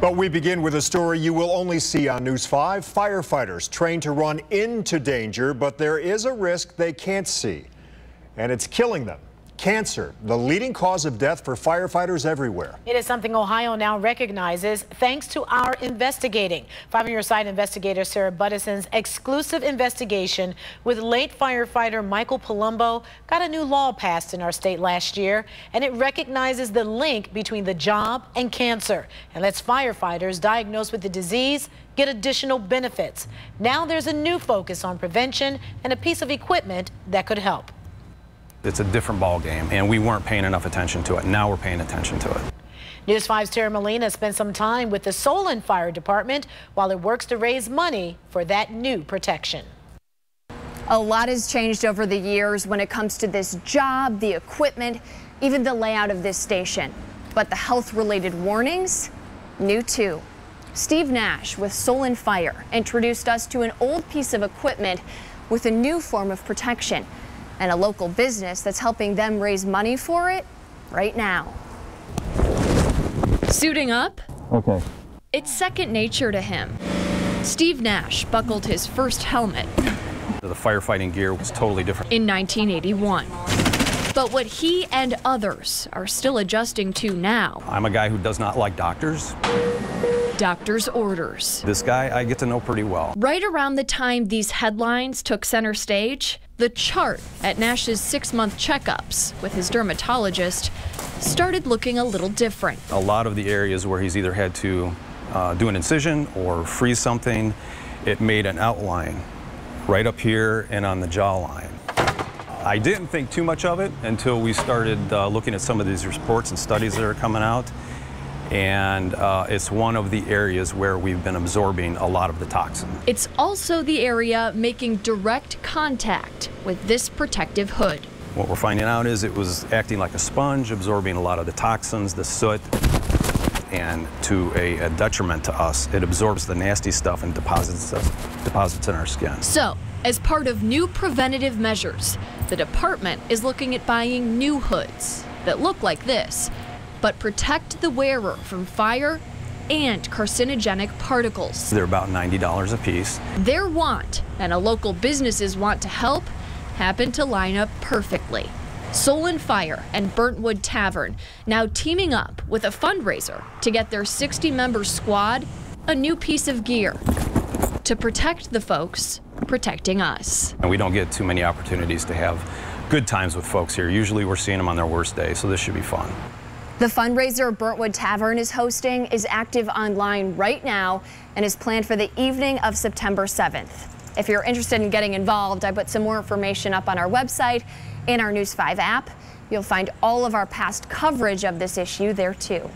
But we begin with a story you will only see on News 5. Firefighters trained to run into danger, but there is a risk they can't see, and it's killing them. Cancer, the leading cause of death for firefighters everywhere. It is something Ohio now recognizes thanks to our investigating. 5 on Your Side investigator Sarah Buddison's exclusive investigation with late firefighter Michael Palumbo got a new law passed in our state last year, and it recognizes the link between the job and cancer and lets firefighters diagnosed with the disease get additional benefits. Now there's a new focus on prevention and a piece of equipment that could help. It's a different ball game, and we weren't paying enough attention to it. Now we're paying attention to it. News 5's Tara Molina spent some time with the Solon Fire Department while it works to raise money for that new protection. A lot has changed over the years when it comes to this job, the equipment, even the layout of this station. But the health-related warnings, new too. Steve Nash with Solon Fire introduced us to an old piece of equipment with a new form of protection, and a local business that's helping them raise money for it right now. Suiting up? Okay. It's second nature to him. Steve Nash buckled his first helmet. The firefighting gear was totally different. In 1981. But what he and others are still adjusting to now. I'm a guy who does not like doctors. Doctor's orders. This guy I get to know pretty well. Right around the time these headlines took center stage, the chart at Nash's 6-month checkups with his dermatologist started looking a little different. A lot of the areas where he's either had to do an incision or freeze something, it made an outline right up here and on the jawline. I didn't think too much of it until we started looking at some of these reports and studies that are coming out. And it's one of the areas where we've been absorbing a lot of the toxin. It's also the area making direct contact with this protective hood. What we're finding out is it was acting like a sponge, absorbing a lot of the toxins, the soot, and to a detriment to us. It absorbs the nasty stuff and deposits in our skin. So, as part of new preventative measures, the department is looking at buying new hoods that look like this, but protect the wearer from fire and carcinogenic particles. They're about $90 a piece. Their want and a local business's want to help happen to line up perfectly. Solon Fire and Burntwood Tavern now teaming up with a fundraiser to get their 60-member squad a new piece of gear to protect the folks protecting us. And we don't get too many opportunities to have good times with folks here. Usually we're seeing them on their worst day, so this should be fun. The fundraiser Burntwood Tavern is hosting is active online right now and is planned for the evening of September 7th. If you're interested in getting involved, I put some more information up on our website and our News 5 app. You'll find all of our past coverage of this issue there too.